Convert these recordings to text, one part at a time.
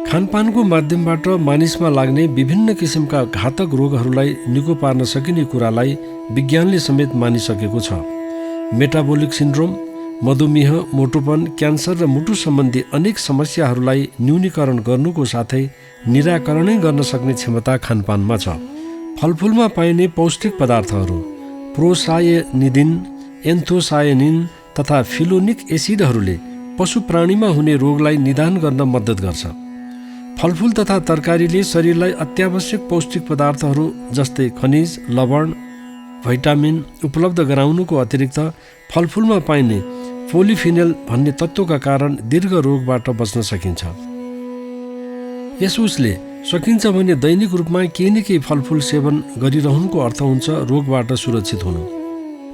खानपानको माध्यमबाट मानिसमा लाग्ने विभिन्न किसिमका घातक रोगहरूलाई निको पार्न सकिने कुरालाई विज्ञानले समेत मानिसकेको छ। मेटाबोलिक सिन्ड्रोम, मधुमेह, मोटोपन, क्यान्सर र मुटु सम्बन्धी अनेक समस्याहरूलाई न्यूनीकरण गर्नुको साथै निराकरणै गर्न सक्ने क्षमता खानपानमा छ। फलफुलमा पाइने पौष्टिक पदार्थहरू प्रोसायनिडिन, एन्थोसायनिन तथा फिलोनिक एसिडहरूले पशु प्राणीमा हुने रोगलाई निदान गर्न मद्दत गर्छ। फलफुल तथा तरकारीले शरीरलाई अत्यावश्यक पौष्टिक पदार्थहरू जस्तै खनिज, लवण, भिटामिन उपलब्ध गराउनुको अतिरिक्त फलफुलमा पाइने पोलिफिनेल भन्ने तत्त्वका कारण दीर्घ रोगबाट बच्न सकिन्छ। यस उसले सकिन्छ भने दैनिक रूपमा केही न केही फलफुल सेवन गरिरहनुको अर्थ हुन्छ रोगबाट सुरक्षित हुनु।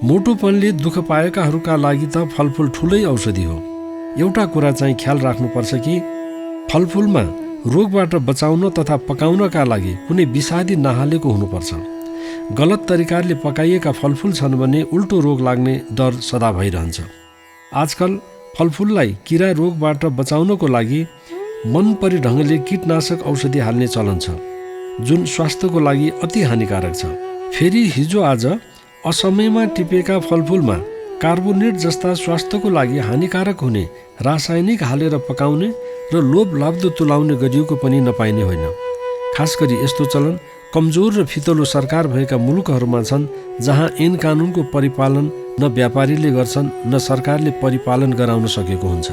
मोटोपनले दुःख पाएकाहरूका लागि त फलफुल ठुलै औषधि हो। एउटा कुरा चाहिँ ख्याल राख्नुपर्छ कि फलफुलमा रोगबाट बचाउन तथा पकाउनका लागि कुनै विषादी नहालेको हुनुपर्छ। गलत तरिकाले पकाइएका फलफुल छन् भने उल्टो रोग लाग्ने डर सदा भइरहन्छ। आजकल फलफुललाई किरा रोगबाट बचाउनको लागि मनपरी ढङ्गले कीटनाशक औषधि हाल्ने चलन छ, जुन स्वास्थ्यको लागि अति हानिकारक छ। फेरि हिजो आज असमयमा टिपेका फलफुलमा कार्बोनेट जस्ता स्वास्थ्यको लागि हानिकारक हुने रासायनिक हालेर पकाउने र लोभ लाग्दो तुलाउने गरिएको पनि नपाइने होइन। खास गरी यस्तो चलन कमजोर र फितलो सरकार भएका मुलुकहरूमा छन्, जहाँ ऐन कानुनको परिपालन न व्यापारीले गर्छन् न सरकारले परिपालन गराउन सकेको हुन्छ।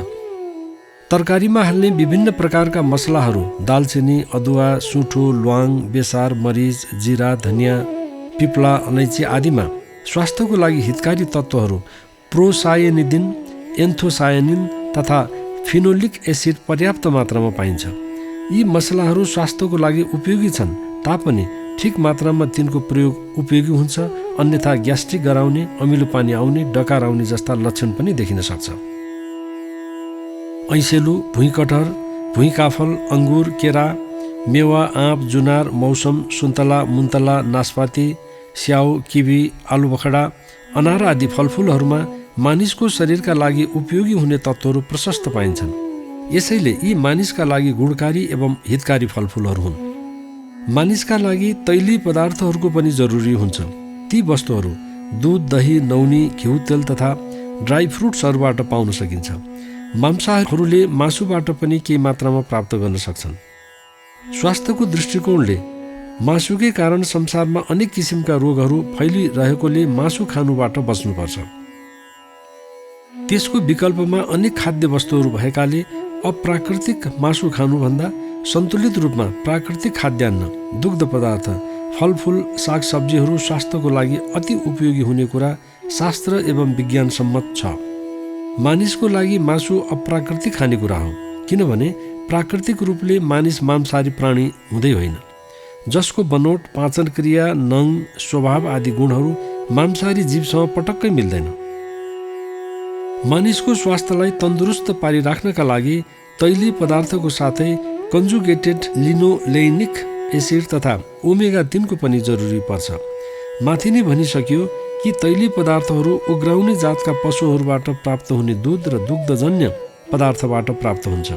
तरकारीमा हाल्ने विभिन्न प्रकारका मसलाहरू दालचिनी, अदुवा, सुँठो, ल्वाङ, बेसार, मरिच, जिरा, धनियाँ, पिप्ला, अलैँची आदिमा स्वास्थ्यको लागि हितकारी तत्त्वहरू प्रोसायनिडिन, एन्थोसायनिन तथा फिनोलिक एसिड पर्याप्त मात्रामा पाइन्छ। यी मसलाहरू स्वास्थ्यको लागि उपयोगी छन् तापनि ठिक मात्रामा तिनको प्रयोग उपयोगी हुन्छ, अन्यथा ग्यास्ट्रिक गराउने, अमिलो पानी आउने, डकार आउने जस्ता लक्षण पनि देखिन सक्छ। ऐसेलु, भुइँकटहर, भुइँकाफल, अङ्गुर, केरा, मेवा, आँप, जुनार, मौसम, सुन्तला, मुन्तला, नास्पाती, स्याउ, किवी, आलुबखडा, अनार आदि फलफुलहरूमा मानिसको शरीरका लागि उपयोगी हुने तत्त्वहरू प्रशस्त पाइन्छन्। यसैले यी मानिसका लागि गुणकारी एवं हितकारी फलफुलहरू हुन्। मानिसका लागि तैलीय पदार्थहरूको पनि जरुरी हुन्छ। ती वस्तुहरू दुध, दही, नौनी, घिउ, तेल तथा ड्राई फ्रुट्सहरूबाट पाउन सकिन्छ। मांसाहारीहरूले मासुबाट पनि केही मात्रामा प्राप्त गर्न सक्छन्। स्वास्थ्यको दृष्टिकोणले मासुकै कारण संसारमा अनेक किसिमका रोगहरू फैलिरहेकोले मासु खानुबाट बच्नुपर्छ। त्यसको विकल्पमा अनेक खाद्य वस्तुहरू भएकाले अप्राकृतिक मासु खानुभन्दा सन्तुलित रूपमा प्राकृतिक खाद्यान्न, दुग्ध पदार्थ, फलफुल, सागसब्जीहरू स्वास्थ्यको लागि अति उपयोगी हुने कुरा शास्त्र एवं विज्ञान सम्मत छ। मानिसको लागि मासु अप्राकृतिक खानेकुरा हो, किनभने प्राकृतिक रूपले मानिस मांसाहारी प्राणी हुँदै होइन, जसको बनोट, पाचन क्रिया, नङ, स्वभाव आदि गुणहरू मांसाहारी जीवसँग पटक्कै मिल्दैन। मानिसको स्वास्थ्यलाई तन्दुरुस्त पारिराख्नका लागि तैलीय पदार्थको साथै कन्जुगेटेड लिनोलेनिक एसिड तथा ओमेगा 3 को पनि जरुरी पर्छ। माथि नै भनिसकियो कि तैलीय पदार्थहरू उग्राउने जातका पशुहरूबाट प्राप्त हुने दूध र दुग्धजन्य पदार्थबाट प्राप्त हुन्छ।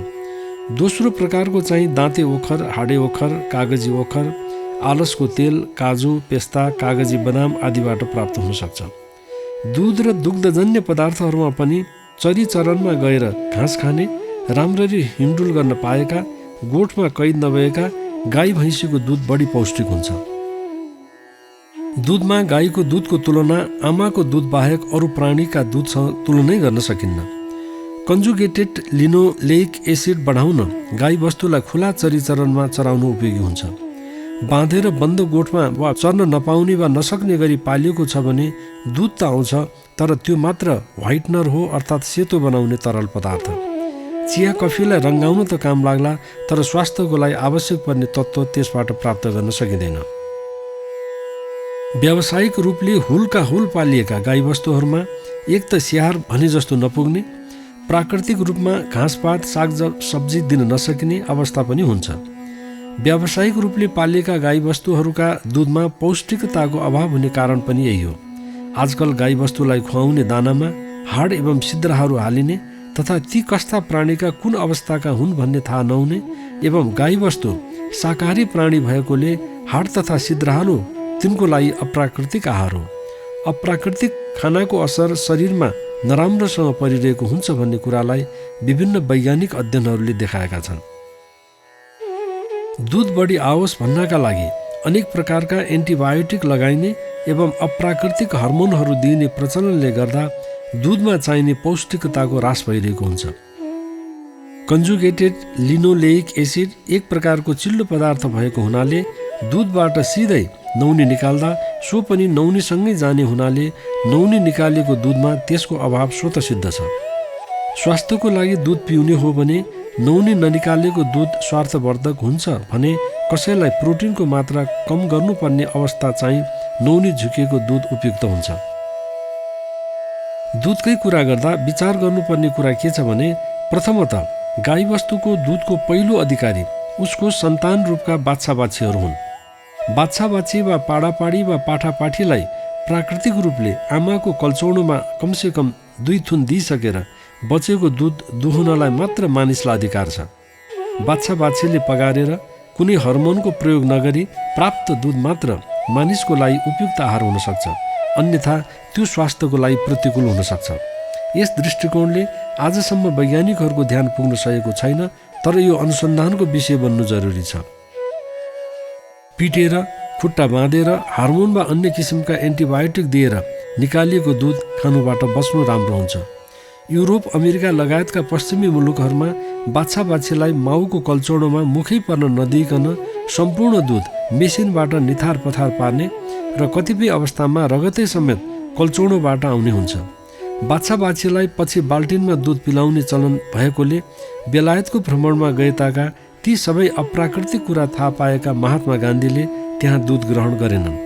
दोस्रो प्रकारको चाहिँ दाँते ओखर, हाडे ओखर, कागजी ओखर, आलसको तेल, काजु, पेस्ता, कागजी बदाम आदिबाट प्राप्त हुन सक्छ। दूध र दुग्धजन्य पदार्थहरूमा पनि चरीचरणमा गएर घाँस खाने, राम्ररी हिँडुल गर्न पाएका, गोठमा कैद नभएका गाई भैँसीको दुध बढी पौष्टिक हुन्छ। दुधमा गाईको दुधको तुलना आमाको दुध बाहेक अरू प्राणीका दुधसँग तुलनै गर्न सकिन्न। कन्जुगेटेड लिनोलेइक एसिड बढाउन गाई वस्तुलाई खुला चरीचरणमा चराउनु उपयोगी हुन्छ। बाँधेर बन्द गोठमा वा चर्न नपाउने वा नसक्ने गरी पालिएको छ भने दुध त आउँछ, तर त्यो मात्र व्हाइटनर हो, अर्थात् सेतो बनाउने तरल पदार्थ। चिया कफीलाई रङ्गाउन त काम लाग्ला, तर स्वास्थ्यको लागि आवश्यक पर्ने तत्त्व त्यसबाट प्राप्त गर्न सकिँदैन। व्यावसायिक रूपले हुलका हुल पालिएका गाईवस्तुहरूमा एक त स्याहार भने जस्तो नपुग्ने, प्राकृतिक रूपमा घाँसपात, साग सब्जी दिन नसकिने अवस्था पनि हुन्छ। व्यावसायिक रूपले पालिएका गाईवस्तुहरूका दुधमा पौष्टिकताको अभाव हुने कारण पनि यही हो। आजकल गाईवस्तुलाई खुवाउने दानामा हाड एवं सिद्राहरू हालिने तथा ती कस्ता प्राणीका कुन अवस्थाका हुन् भन्ने थाहा नहुने एवं गाईवस्तु शाकाहारी प्राणी भएकोले हाड तथा सिद्राहालु तिनको लागि अप्राकृतिक आहार हो। अप्राकृतिक खानाको असर शरीरमा नराम्रोसँग परिरहेको हुन्छ भन्ने कुरालाई विभिन्न वैज्ञानिक अध्ययनहरूले देखाएका छन्। दुध बढी आओस् भन्नका लागि अनेक प्रकारका एन्टिबायोटिक लगाइने एवं अप्राकृतिक हर्मोनहरू दिइने प्रचलनले गर्दा दुधमा चाहिने पौष्टिकताको ह्रास भइरहेको हुन्छ। कन्जुगेटेड लिनोलेइक एसिड एक प्रकारको चिल्लो पदार्थ भएको हुनाले दुधबाट सिधै नौनी निकाल्दा सो पनि नौनीसँगै जाने हुनाले नौनी निकालेको दुधमा त्यसको अभाव स्वतः सिद्ध छ। स्वास्थ्यको लागि दुध पिउने हो भने नौनी ननिकालेको दुध स्वार्थवर्धक हुन्छ भने कसैलाई प्रोटिनको मात्रा कम गर्नुपर्ने अवस्था चाहिँ नौनी झुकेको दुध उपयुक्त हुन्छ। दुधकै कुरा गर्दा विचार गर्नुपर्ने कुरा के छ भने प्रथमतः गाईवस्तुको दुधको पहिलो अधिकारी उसको सन्तान रूपका बाछा-बाछीहरू हुन्। बाछा-बाछी वा पाडापाडी वा पाठापाठीलाई प्राकृतिक रूपले आमाको कल्चौडोमा कमसेकम 2 थुन दिइसकेर बचेको दुध दुहुनलाई मात्र मानिसलाई अधिकार छ। बाछा-बाछीले पगारेर कुनै हर्मोनको प्रयोग नगरी प्राप्त दुध मात्र मानिसको लागि उपयुक्त आहार हुन सक्छ, अन्यथा त्यो स्वास्थ्यको लागि प्रतिकूल हुन सक्छ। यस दृष्टिकोणले आजसम्म वैज्ञानिकहरूको ध्यान पुग्न सकेको छैन, तर यो अनुसन्धानको विषय बन्नु जरुरी छ। पिटेर, खुट्टा बाँधेर, हार्मोन वा अन्य किसिमका एन्टिबायोटिक दिएर निकालिएको दुध खानुबाट बस्नु राम्रो हुन्छ। युरोप, अमेरिका लगायतका पश्चिमी मुलुकहरूमा बाछा-बाछीलाई माउको कल्चौडोमा मुखै पर्न नदिइकन सम्पूर्ण दुध मेसिनबाट निथार पथार पार्ने र कतिपय अवस्थामा रगतै समेत कल्चौडोबाट आउने हुन्छ। बाछा-बाछीलाई पछि बाल्टिनमा दुध पिलाउने चलन भएकोले बेलायतको भ्रमणमा गएताका ती सबै अप्राकृतिक कुरा थाहा पाएका महात्मा गान्धीले त्यहाँ दुध ग्रहण गरेनन्।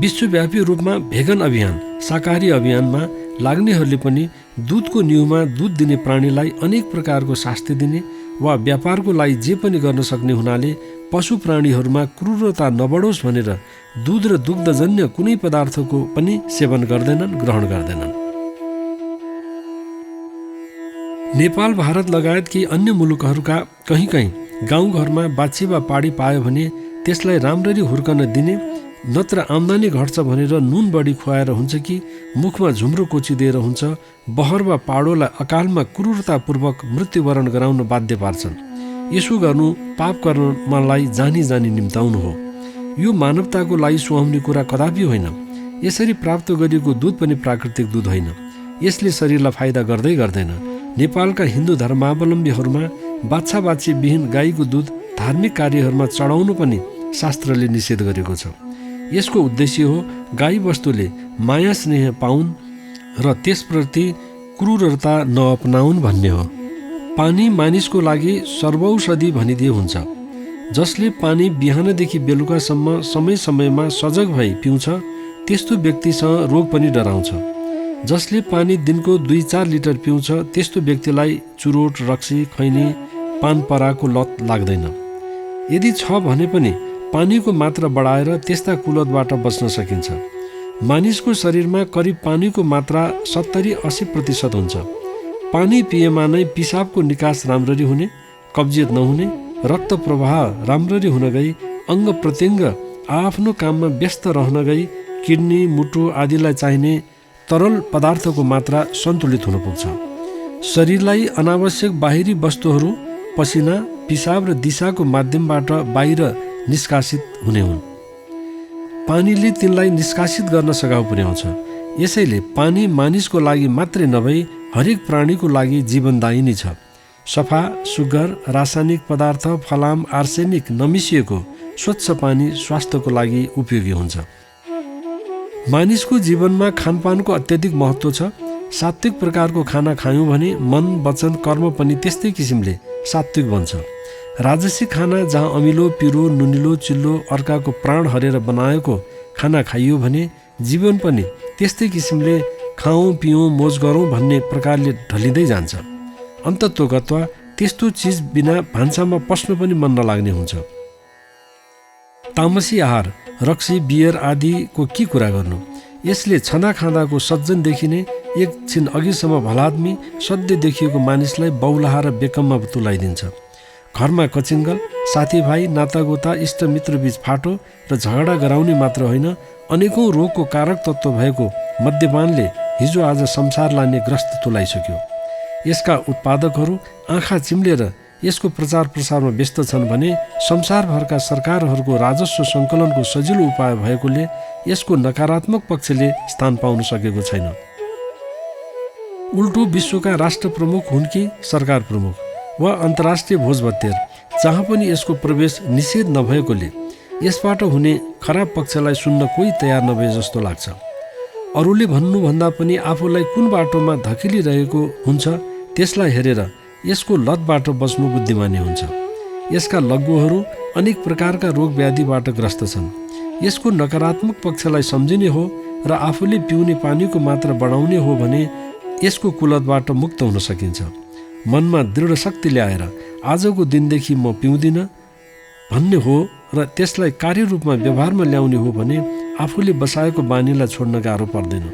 विश्वव्यापी रूपमा भेगन अभियान, शाकाहारी अभियानमा लाग्नेहरूले पनि दुधको न्युमा दुध दिने प्राणीलाई अनेक प्रकारको शास्ति दिने वा व्यापारको लागि जे पनि गर्न सक्ने हुनाले पशु प्राणीहरूमा क्रूरता नबढोस् भनेर दुध र दुग्धजन्य कुनै पदार्थको पनि सेवन गर्दैनन्, ग्रहण गर्दैनन्। नेपाल, भारत लगायत केही अन्य मुलुकहरूका कहीँ गाउँघरमा बाछी वा पाडी पायो भने त्यसलाई राम्ररी हुर्कन दिने, नत्र आम्दानी घट्छ भनेर नुन बढी खुवाएर हुन्छ कि मुखमा झुम्रो कोचिदिएर हुन्छ, बहर वा पाडोलाई अकालमा क्रूरतापूर्वक मृत्युवरण गराउन बाध्य पार्छन्। यसो गर्नु पाप कर्मलाई जानी जानी निम्ताउनु हो। यो मानवताको लागि सुहाउने कुरा कदापि होइन। यसरी प्राप्त गरिएको दुध पनि प्राकृतिक दुध होइन। यसले शरीरलाई फाइदा गर्दै गर्दैन। नेपालका हिन्दू धर्मावलम्बीहरूमा बाछा-बाछी विहीन गाईको दुध धार्मिक कार्यहरूमा चढाउनु पनि शास्त्रले निषेध गरेको छ। यसको उद्देश्य हो गाई वस्तुले माया स्नेह पाउन् र त्यसप्रति क्रूरता नअपनाउन् भन्ने हो। पानी मानिसको लागि सर्वौषधि भनिदिए हुन्छ। जसले पानी बिहानदेखि बेलुकासम्म समय समयमा सजग भई पिउँछ त्यस्तो व्यक्तिसँग रोग पनि डराउँछ। जसले पानी दिनको 2-4 लिटर पिउँछ त्यस्तो व्यक्तिलाई चुरोट, रक्सी, खैनी, पान पराको लत लाग्दैन। यदि छ भने पनि पानीको मात्रा बढाएर त्यस्ता कुलतबाट बच्न सकिन्छ। मानिसको शरीरमा करिब पानीको मात्रा 70-80% हुन्छ। पानी पिएमा नै पिसाबको निकास राम्ररी हुने, कब्जियत नहुने, रक्त प्रवाह राम्ररी हुन गई अङ्ग प्रत्यङ्ग आफ्नो काममा व्यस्त रहन गई किडनी, मुटु आदिलाई चाहिने तरल पदार्थको मात्रा सन्तुलित हुन पुग्छ। शरीरलाई अनावश्यक बाहिरी वस्तुहरू पसिना, पिसाब र दिशाको माध्यमबाट बाहिर निष्कासित हुने हुन्। पानीले तिनलाई निष्कासित गर्न सघाउ पुर्याउँछ। यसैले पानी मानिसको लागि मात्रै नभई हरेक प्राणीको लागि जीवनदायिनी छ। सफा, सुग्घर, रासायनिक पदार्थ, फलाम, आर्सेनिक नमिसिएको स्वच्छ पानी स्वास्थ्यको लागि उपयोगी हुन्छ। मानिसको जीवनमा खानपानको अत्यधिक महत्त्व छ। सात्विक प्रकारको खाना खायौँ भने मन, वचन, कर्म पनि त्यस्तै किसिमले सात्विक बन्छ। राजसिक खाना जहाँ अमिलो, पिरो, नुनिलो, चिल्लो, अर्काको प्राण हरेर बनाएको खाना खाइयो भने जीवन पनि त्यस्तै किसिमले खाऊँ, पियौँ, मोज गरौँ भन्ने प्रकारले ढलिँदै जान्छ। अन्तत्वगत्वा त्यस्तो चिज बिना भान्सामा पस्न पनि मन नलाग्ने हुन्छ। तामसी आहार, रक्सी, बियर आदिको के कुरा गर्नु। यसले छँदा खाँदाको सज्जन देखिने, एकछिन अघिसम्म भलाद्मी सधैँ देखिएको मानिसलाई बौलाहा र बेकममा तुलाइदिन्छ। घरमा कचिङ्गल, साथीभाइ, नातागोता, इष्टमित्र बीच फाटो र झगडा गराउने मात्र होइन, अनेकौँ रोगको कारक तत्त्व भएको मद्यपानले हिजो आज संसारलाई नै ग्रस्त तुलाइसक्यो। यसका उत्पादकहरू आँखा चिम्लेर यसको प्रचार प्रसारमा व्यस्त छन् भने संसारभरका सरकारहरूको राजस्व सङ्कलनको सजिलो उपाय भएकोले यसको नकारात्मक पक्षले स्थान पाउन सकेको छैन। उल्टो विश्वका राष्ट्र प्रमुख हुन् कि सरकार प्रमुख वा अन्तर्राष्ट्रिय भोजभतेर, जहाँ पनि यसको प्रवेश निषेध नभएकोले यसबाट हुने खराब पक्षलाई सुन्न कोही तयार नभए जस्तो लाग्छ। अरूले भन्नुभन्दा पनि आफूलाई कुन बाटोमा धकिलिरहेको हुन्छ त्यसलाई हेरेर यसको लतबाट बच्नु बुद्धिमानी हुन्छ। यसका लग्गुहरू अनेक प्रकारका रोग व्याधिबाट ग्रस्त छन्। यसको नकारात्मक पक्षलाई सम्झिने हो र आफूले पिउने पानीको मात्रा बढाउने हो भने यसको कुलतबाट मुक्त हुन सकिन्छ। मनमा दृढ शक्ति ल्याएर आजको दिनदेखि म पिउँदिनँ भन्ने हो र त्यसलाई कार्यरूपमा व्यवहारमा ल्याउने हो भने आफूले बसाएको बानीलाई छोड्न गाह्रो पर्दैन।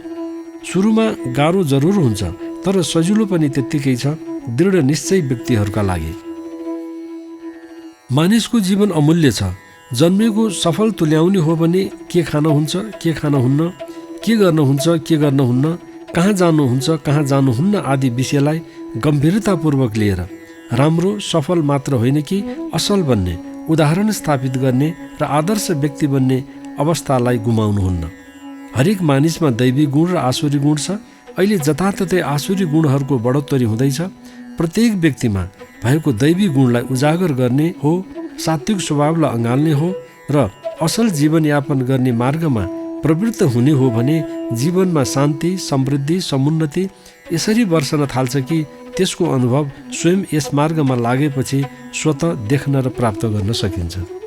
सुरुमा गाह्रो जरुर हुन्छ, तर सजिलो पनि त्यत्तिकै छ दृढ निश्चय व्यक्तिहरूका लागि। मानिसको जीवन अमूल्य छ। जन्मेको सफल तुल्याउने हो भने के खान हुन्छ, के खान हुन्न, के गर्न हुन्छ, के गर्न हुन्न, कहाँ जानुहुन्छ, कहाँ जानुहुन्न आदि विषयलाई गम्भीरतापूर्वक लिएर राम्रो सफल मात्र होइन कि असल बन्ने, उदाहरण स्थापित गर्ने र आदर्श व्यक्ति बन्ने अवस्थालाई गुमाउनुहुन्न। हरेक मानिसमा दैवी गुण र आसुरी गुण छ। अहिले जताततै आसुरी गुणहरूको बढोत्तरी हुँदैछ। प्रत्येक व्यक्तिमा भएको दैवी गुणलाई उजागर गर्ने हो, सात्विक स्वभावलाई अँगाल्ने हो र असल जीवनयापन गर्ने मार्गमा प्रवृत्त हुने हो भने जीवनमा शान्ति, समृद्धि, समुन्नति यसरी वर्षन थाल्छ कि त्यसको अनुभव स्वयं यस मार्गमा लागेपछि स्वतः देख्न र प्राप्त गर्न सकिन्छ।